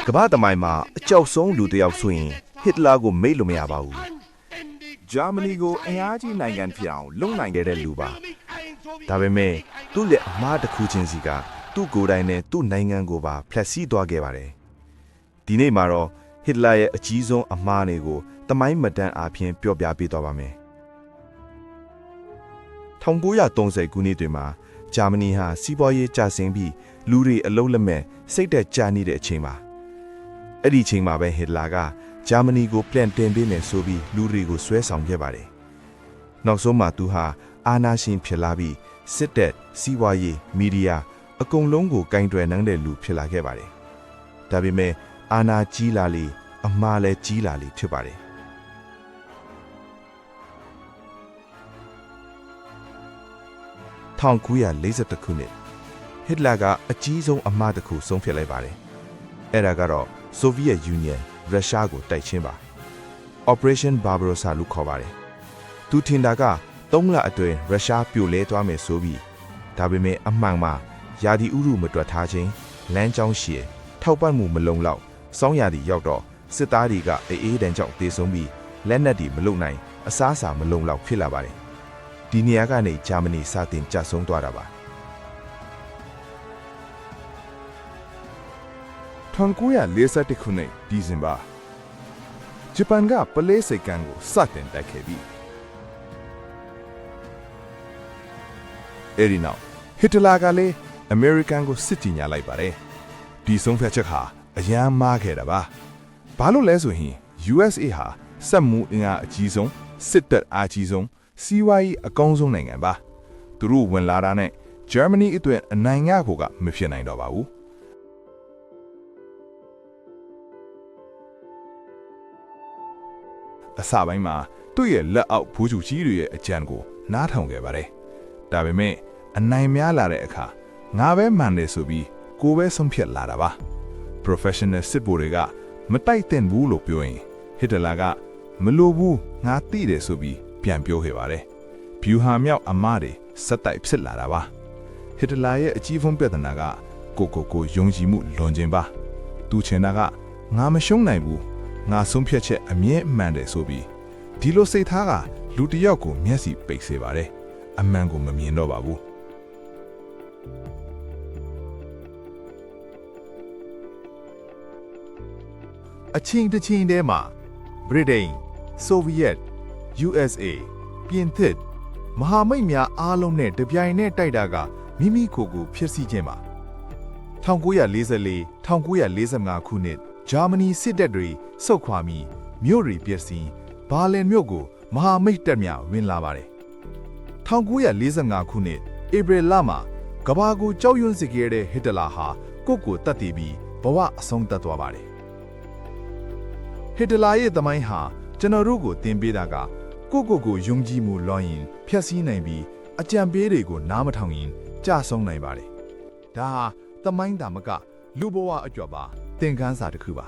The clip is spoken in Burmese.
ကမ္ဘာတမိုင်းမှာအကြောက်ဆုံးလူတစ်ယောက်ဆိုရင်ဟစ်တလာကိုမေ့လို့မရပါဘူးဂျာမနီကိုအင်အားကြီးနိုင်ငံဖြစ်အောင်လုံနိုင်ခဲ့တဲ့လူပါဒါပေမဲ့သူ့လက်အမားတစ်ခုချင်းစီကသူ့ကိုယ်တိုင်နဲ့သူ့နိုင်ငံကိုပါဖျက်ဆီးသွားခဲ့ပါတယ်ဒီနေ့မှာတော့ဟစ်တလာရဲ့အကြီးဆုံးအမားတွေကိုတမိုင်းမတန်အားဖြင့်ပြောပြပေးသွားပါမယ်1930ခုနှစ်တွင်မှာဂျာမနီဟာစီးပွားရေးကျဆင်းပြီးလူတွေအလုံးလက်မဲ့စိတ်သက်သာနေတဲ့အချိန်မှာအဲ့ဒီအချိန်မှာပဲဟစ်တလာကဂျာမနီကိုပြန်တင်ပေးမယ်ဆိုပြီးလူတွေကိုဆွဲဆောင်ခဲ့ပါတယ်နောက်ဆုံးမှာသူဟာအာဏာရှင်ဖြစ်လာပြီးစစ်တပ်စီးပွားရေးမီဒီယာအကုန်လုံးကိုကင်တွယ်နှံတဲ့လူဖြစ်လာခဲ့ပါတယ်ဒါပေမဲ့အာဏာကြီးလာလေအမှားလည်းကြီးလာလေဖြစ်ပါတယ်1940ခုနှစ်ဟစ်တလာကအကြီးဆုံးအမှားတစ်ခုဆုံးဖြတ်လိုက်ပါတယ်အဲ့ဒါကတော့ဆိုဗီယက်ယူနီယံရုရှားကိုတိုက်ချင်းပါ Operation Barbarossa လို့ခေါ်ပါတယ်သူထင်တာက3လအတွင်းရုရှားပြိုလဲသွားမယ်ဆိုပြီးဒါပေမဲ့အမှန်မှာယာဒီဥရုမတွက်ထားခြင်းလမ်းကြောင်းရှည်ထောက်ပံ့မှုမလုံလောက်စောင်းရာဒီရောက်တော့စစ်သားတွေကအေးတန်းကြောင့်တေဆုံးပြီးလက်နက်တွေမလုံနိုင်အစားအစာမလုံလောက်ဖြစ်လာပါတယ်ဒီနေရာကနေဂျာမနီစတင်ကျဆုံးသွားတာပါ1941ခုနှစ်ဒီဇင်ဘာဂျပန်ကပလဲစိတ်ကန်ကိုစတင်တိုက်ခဲ့ပြီးအဲဒီနောက်ဟစ်တလာကလည်းအမေရိကန်ကိုစစ်တီညာလိုက်ပါတယ်ဒီဆုံးဖြတ်ချက်ဟာအယမ်းမားခဲ့တာပါဘာလို့လဲဆိုရင် USA ဟာစက်မှုအင်အားအကြီးဆုံးစစ်တပ်အားကြီးဆုံးစီးပွားရေးအကောင်းဆုံးနိုင်ငံပါသူတို့ဝင်လာတာနဲ့ဂျာမနီအတွက်အနိုင်ရဖို့ကမဖြစ်နိုင်တော့ပါဘူးအစပိုင်းမှာသူ့ရဲ့လက်အောက်ဘူဂျူကြီးတွေရဲ့အကြံကိုနားထောင်ခဲ့ပါတယ်ဒါပေမဲ့အနိုင်များလာတဲ့အခါငါပဲမှန်တယ်ဆိုပြီးကိုပဲဆုံးဖြတ်လာတာပါ professional စစ်ဗိုလ်တွေကမတိုက်တဲ့ဘူးလို့ပြောရင်ဟစ်တလာကမလိုဘူးငါသိတယ်ဆိုပြီးပြန်ပြောခဲ့ပါတယ်ဗျူဟာမြောက်အမားတွေစက်တိုက်ဖြစ်လာတာပါဟစ်တလာရဲ့အကြီးဆုံးပြဿနာကကိုယုံကြည်မှုလွန်ခြင်းပါသူချင်တာကငါမရှုံးနိုင်ဘူးငါဆုံးဖြတ်ချက်အမြဲမှန်တယ်ဆိုပြီးဒီလိုစိတ်ထားကလူတစ်ယောက်ကိုမျက်စိပိတ်စေပါတယ်အမှန်ကိုမမြင်တော့ပါဘူးအချင်းတစ်ချင်းထဲမှာဗြိတိန်ဆိုဗီယက် USA ပြင်သစ်မဟာမိတ်များအားလုံးနဲ့တပြိုင်နက်တိုက်တာကမိမိကိုယ်ကိုဖျက်ဆီးခြင်းပါ1944 1945ခုနှစ်ဂျာမနီစစ်တပ်တွေဆုတ်ခွာပြီးမြို့တွေပျက်စီးဘာလင်မြို့ကိုမဟာမိတ်တပ်များဝင်လာပါတယ်1945ခုနှစ်ဧပြီလမှာကမ္ဘာကိုကြောက်ရွံ့စေခဲ့တဲ့ဟစ်တလာဟာကိုယ့်ကိုတတ်တည်ပြီးဘဝအဆုံးသတ်သွားပါတယ်ဟစ်တလာရဲ့သမိုင်းဟာကျွန်တော်တို့ကိုသင်ပေးတာကကိုယုံကြည်မှုလွန်ရင်ဖျက်ဆီးနိုင်ပြီးအကြံပေးတွေကိုနားမထောင်ရင်ကြဆုံးနိုင်ပါတယ်ဒါဟာသမိုင်းတာမကလူဘဝအကျော်ပါသင်ခန်းစာတစ်ခုပါ